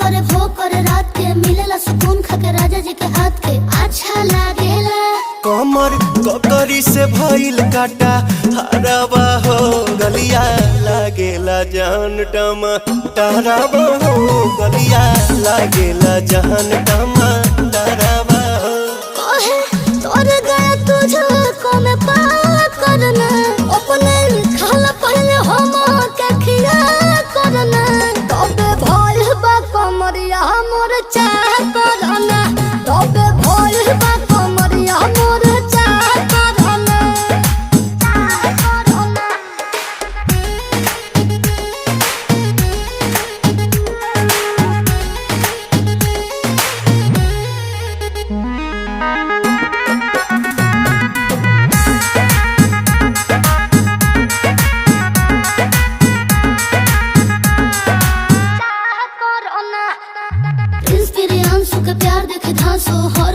करे भोग करे रात के मिलेला सुकून खाके राजा जी के हाथ के अच्छा लागेला। कमर ककरी से भइल काटा हराबा हो गलिया लागेला जान टमाटराबा हो गलिया लागेला जान टमाटराबा हो। कहे तोर गया तुझको मैं पार करना अपने खाला पहले हम के खिया करना तबे भइल बा कमरिया मोर चाह करना तबे भइल बा कमरिया मोर चाह करना चाह करना। प्रिंस तेरे आंसू का प्यार देखे धांसो हो